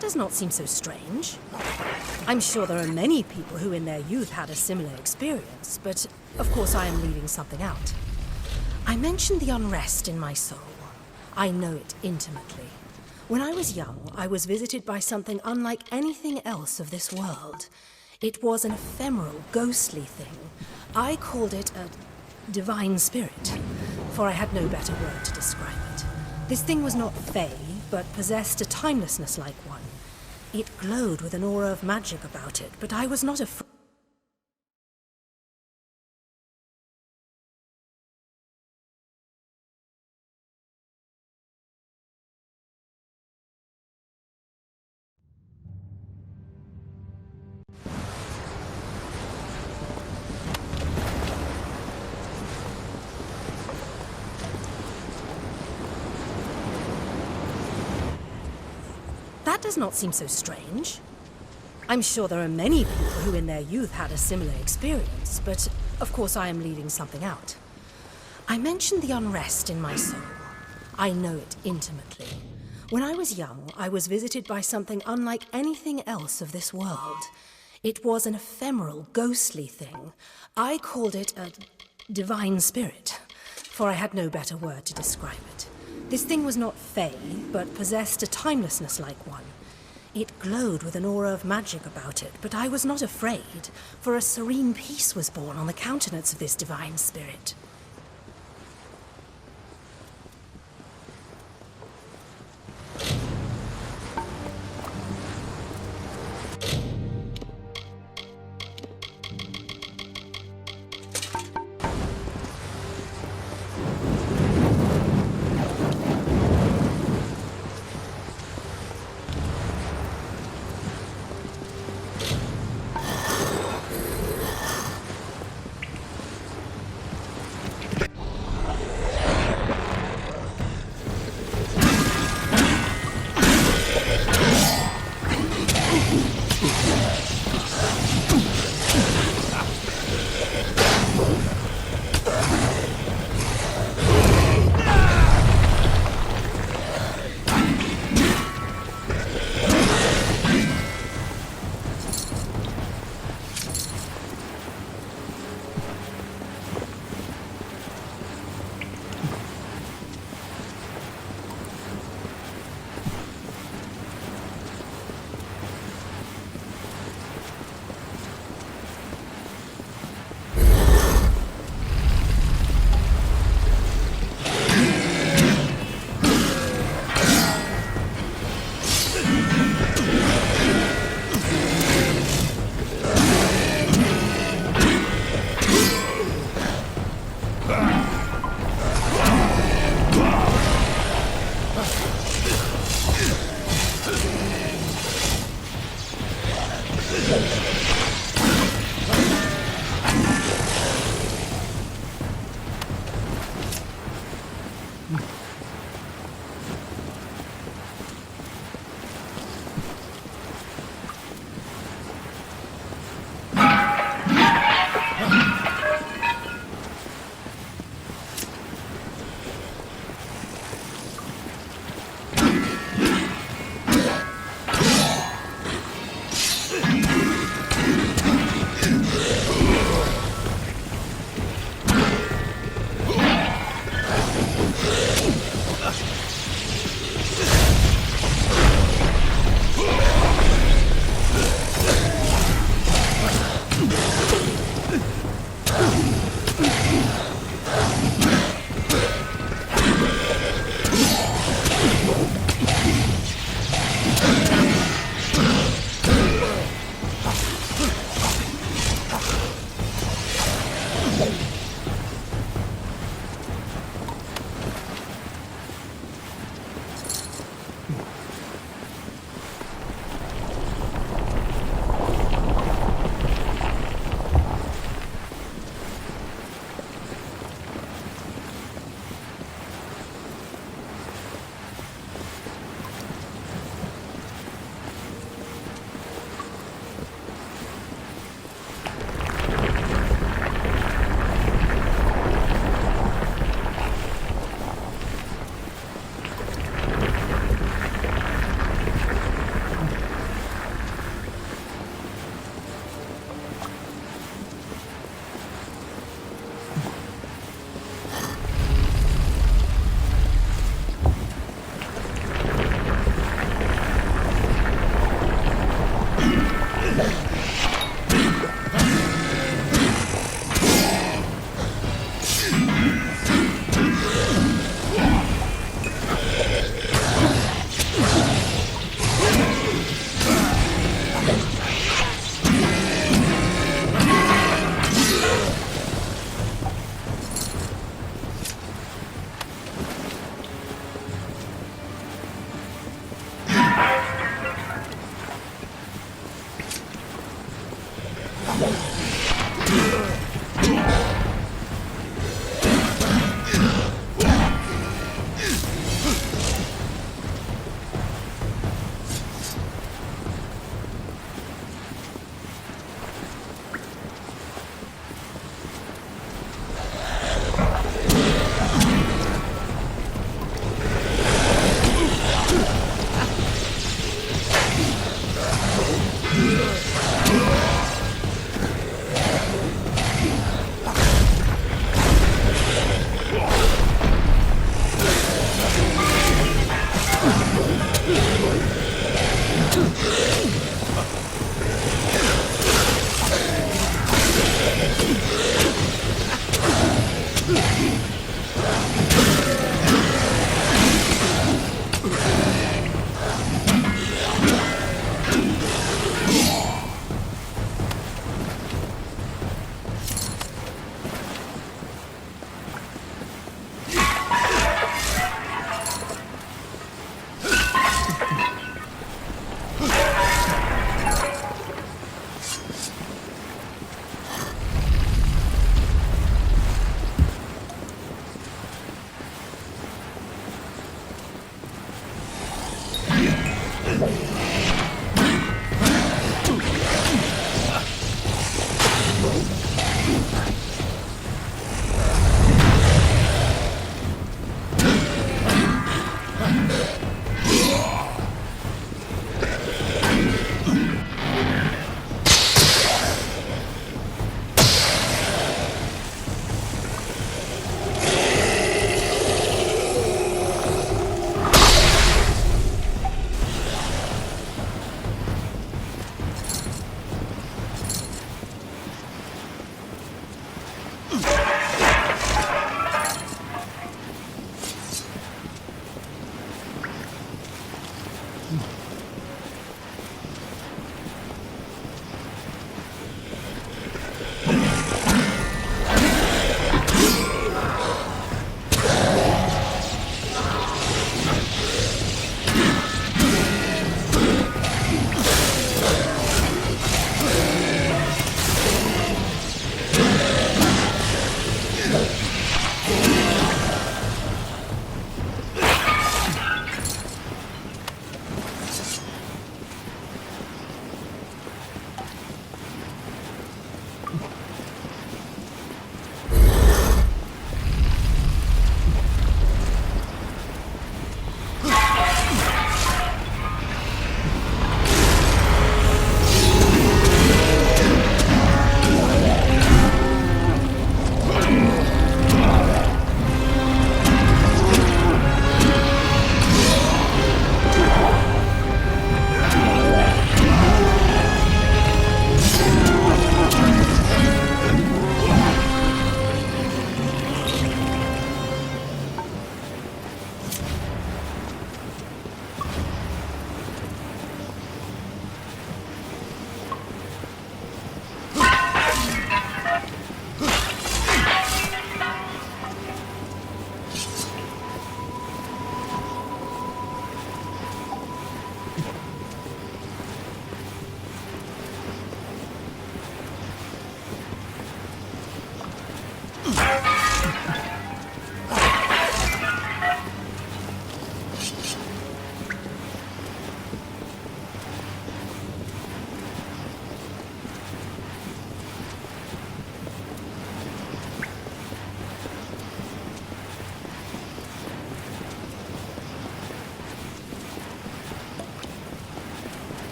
That does not seem so strange. I'm sure there are many people who in their youth had a similar experience, but of course I am leaving something out. I mentioned the unrest in my soul. I know it intimately. When I was young, I was visited by something unlike anything else of this world. It was an ephemeral, ghostly thing. I called it a divine spirit, for I had no better word to describe it. This thing was not fey, but possessed a timelessness like one. It glowed with an aura of magic about it, but I was not afraid. That does not seem so strange. I'm sure there are many people who in their youth had a similar experience, but of course I am leaving something out. I mentioned the unrest in my soul. I know it intimately. When I was young, I was visited by something unlike anything else of this world. It was an ephemeral, ghostly thing. I called it a divine spirit, for I had no better word to describe it. This thing was not fey, but possessed a timelessness like one. It glowed with an aura of magic about it, but I was not afraid, for a serene peace was born on the countenance of this divine spirit.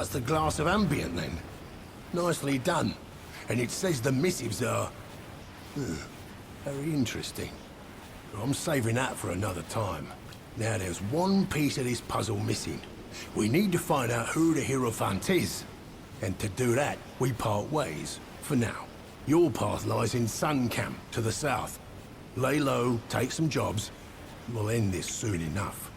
Just a glass of ambient, then. Nicely done. And it says the missives are... very interesting. But I'm saving that for another time. Now there's one piece of this puzzle missing. We need to find out who the Hierophant is. And to do that, we part ways, for now. Your path lies in Sun Camp, to the south. Lay low, take some jobs. We'll end this soon enough.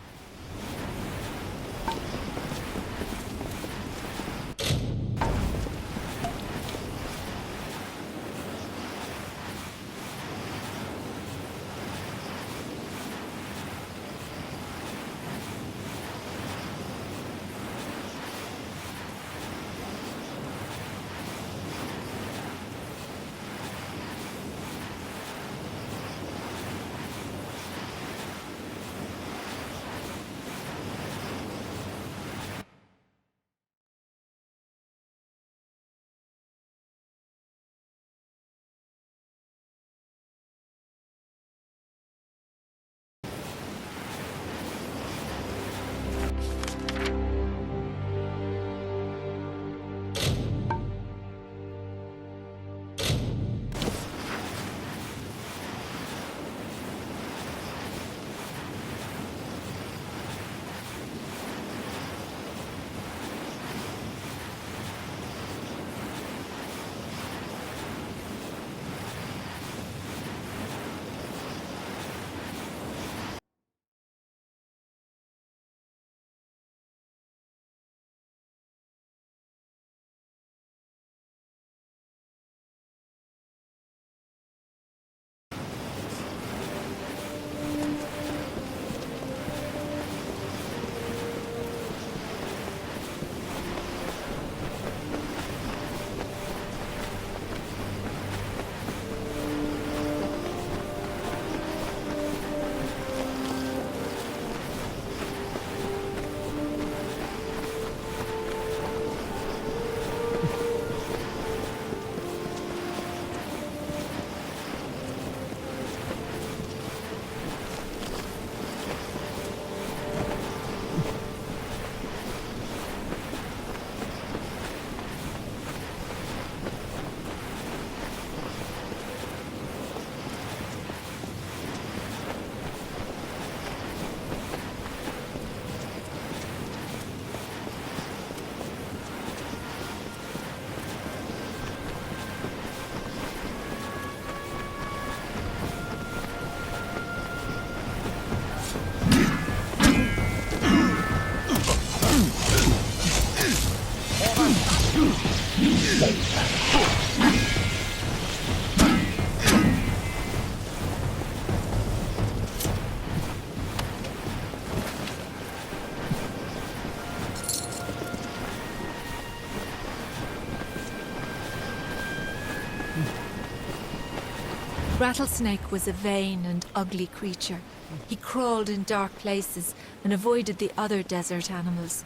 Rattlesnake was a vain and ugly creature. He crawled in dark places and avoided the other desert animals.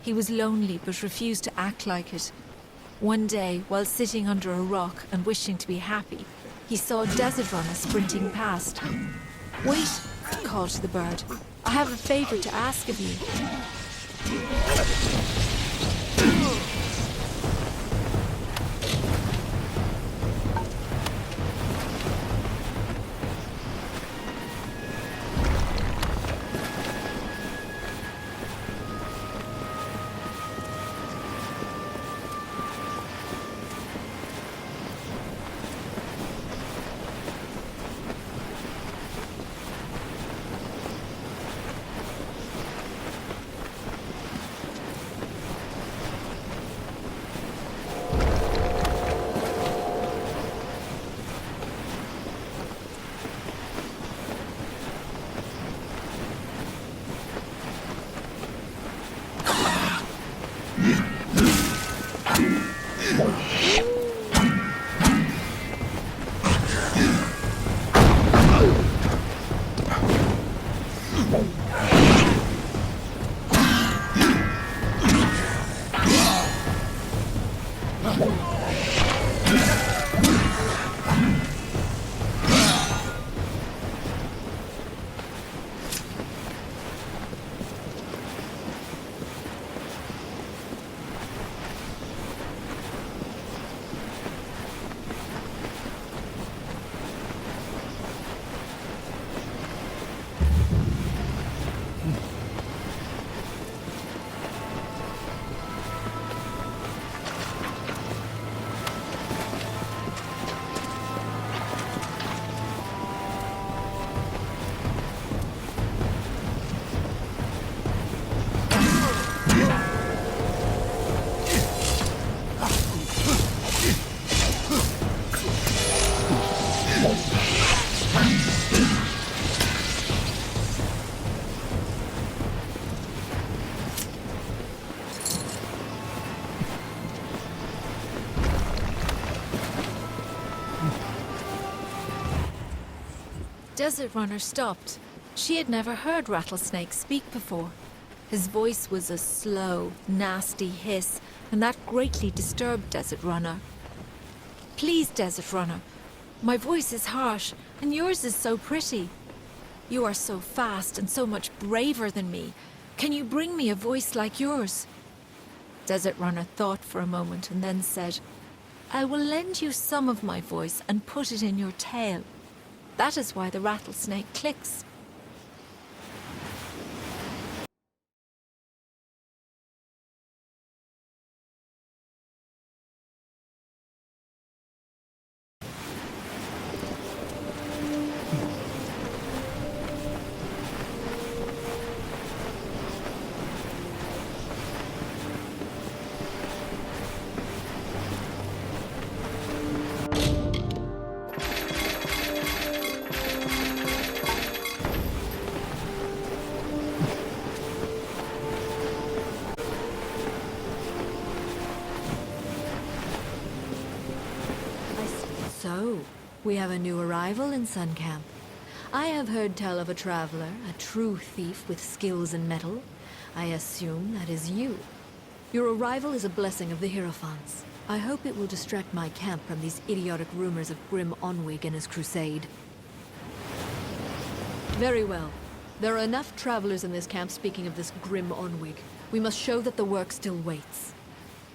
He was lonely but refused to act like it. One day, while sitting under a rock and wishing to be happy, he saw a desert runner sprinting past. "Wait," he called to the bird. "I have a favor to ask of you." Desert Runner stopped. She had never heard Rattlesnake speak before. His voice was a slow, nasty hiss, and that greatly disturbed Desert Runner. Please, Desert Runner, my voice is harsh, and yours is so pretty. You are so fast and so much braver than me. Can you bring me a voice like yours? Desert Runner thought for a moment and then said, I will lend you some of my voice and put it in your tail. That is why the rattlesnake clicks. So, we have a new arrival in Sun Camp. I have heard tell of a traveler, a true thief with skills in metal. I assume that is you. Your arrival is a blessing of the Hierophants. I hope it will distract my camp from these idiotic rumors of Grim Onwig and his crusade. Very well. There are enough travelers in this camp speaking of this Grim Onwig. We must show that the work still waits.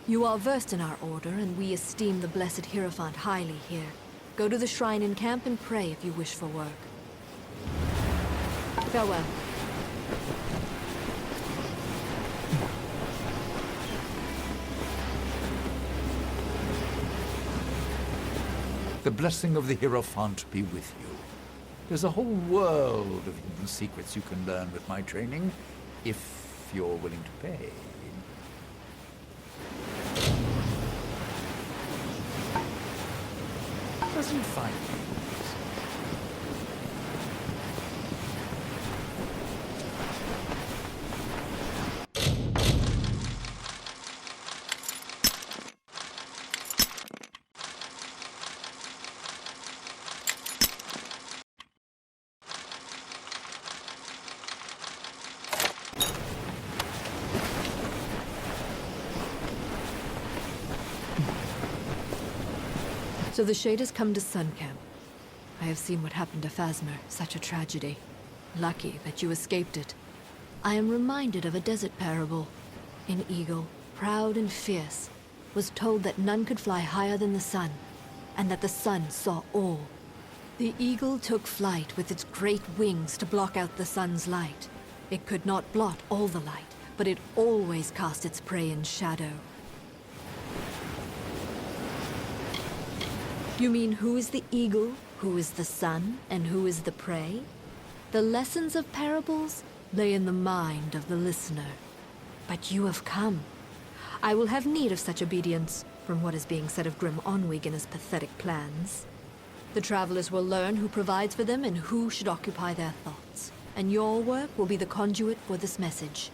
You are versed in our order, and we esteem the blessed Hierophant highly here. Go to the shrine in camp and pray if you wish for work. Farewell. The blessing of the Hierophant be with you. There's a whole world of hidden secrets you can learn with my training, if you're willing to pay. Doesn't find things. So the Shade has come to Sun Camp. I have seen what happened to Phasmer, such a tragedy. Lucky that you escaped it. I am reminded of a desert parable. An eagle, proud and fierce, was told that none could fly higher than the sun, and that the sun saw all. The eagle took flight with its great wings to block out the sun's light. It could not blot all the light, but it always cast its prey in shadow. You mean who is the eagle, who is the sun, and who is the prey? The lessons of parables lay in the mind of the listener. But you have come. I will have need of such obedience, from what is being said of Grim Onwig and his pathetic plans. The travelers will learn who provides for them and who should occupy their thoughts. And your work will be the conduit for this message.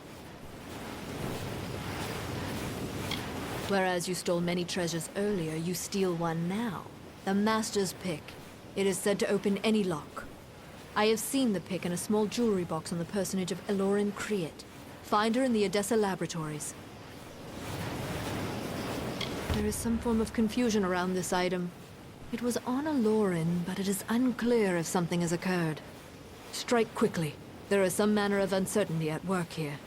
Whereas you stole many treasures earlier, you steal one now. The Master's Pick. It is said to open any lock. I have seen the pick in a small jewelry box on the personage of Elorin Create. Find her in the Odessa laboratories. There is some form of confusion around this item. It was on Elorin, but it is unclear if something has occurred. Strike quickly. There is some manner of uncertainty at work here.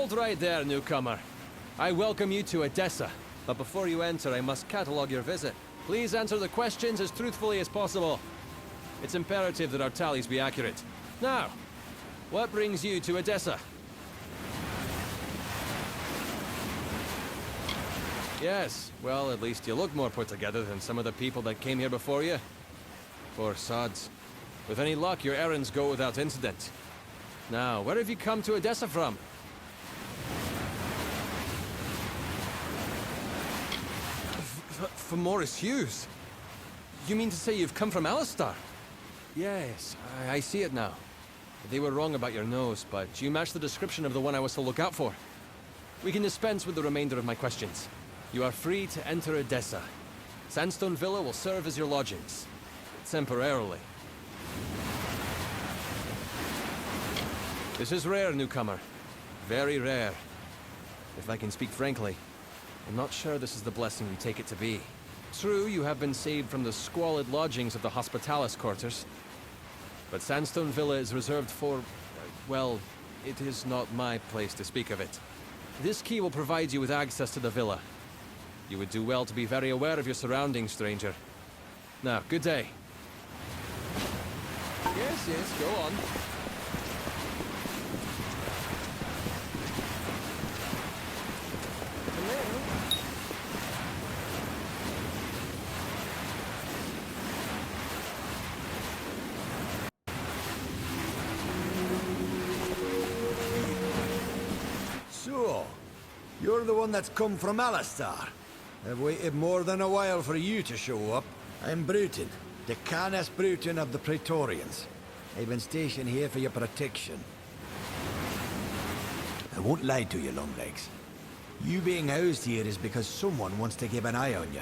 Hold right there, newcomer. I welcome you to Edessa, but before you enter, I must catalogue your visit. Please answer the questions as truthfully as possible. It's imperative that our tallies be accurate. Now, what brings you to Edessa? Yes, well, at least you look more put together than some of the people that came here before you. Poor sods. With any luck, your errands go without incident. Now, where have you come to Edessa from? From Morris Hughes? You mean to say you've come from Alistar? Yes, I see it now. They were wrong about your nose, but you match the description of the one I was to look out for. We can dispense with the remainder of my questions. You are free to enter Edessa. Sandstone Villa will serve as your lodgings. Temporarily. This is rare, newcomer. Very rare. If I can speak frankly, I'm not sure this is the blessing you take it to be. True, you have been saved from the squalid lodgings of the Hospitalis quarters. But Sandstone Villa is reserved for... well, it is not my place to speak of it. This key will provide you with access to the villa. You would do well to be very aware of your surroundings, stranger. Now, good day. Yes, go on. So, you're the one that's come from Alistar. I've waited more than a while for you to show up. I'm Bruton, Decanus Bruton of the Praetorians. I've been stationed here for your protection. I won't lie to you, Longlegs. You being housed here is because someone wants to keep an eye on you.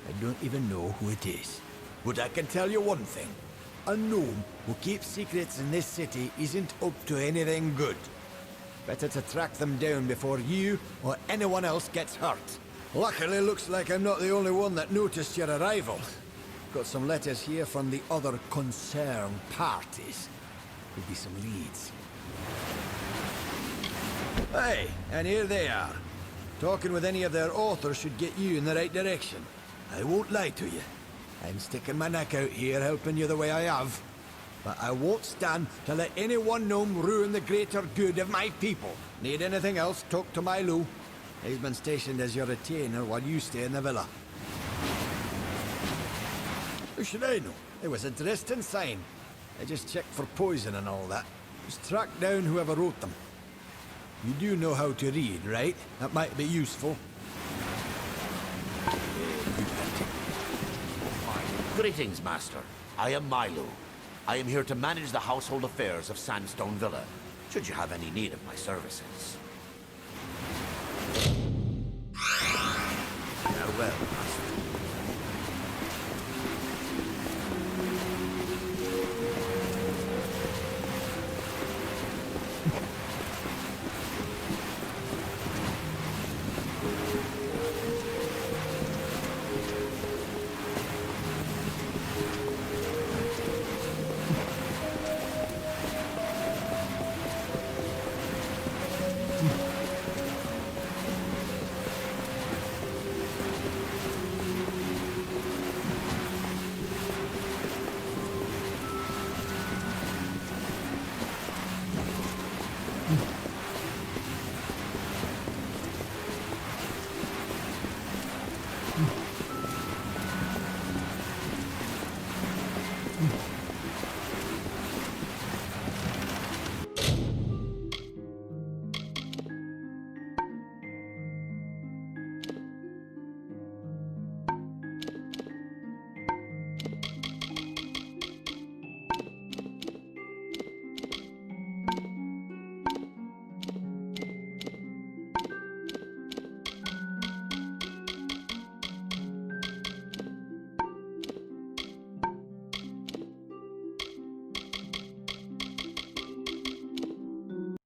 I don't even know who it is. But I can tell you one thing. A gnome who keeps secrets in this city isn't up to anything good. Better to track them down before you or anyone else gets hurt. Luckily, looks like I'm not the only one that noticed your arrival. Got some letters here from the other concerned parties. Could be some leads. Hey, and here they are. Talking with any of their authors should get you in the right direction. I won't lie to you. I'm sticking my neck out here helping you the way I have. But I won't stand to let any one gnome ruin the greater good of my people. Need anything else, talk to Milo. He's been stationed as your retainer while you stay in the villa. Who should I know? It was a Dresden sign. I just checked for poison and all that. Just track down whoever wrote them. You do know how to read, right? That might be useful. Greetings, Master. I am Milo. I am here to manage the household affairs of Sandstone Villa, should you have any need of my services. Well,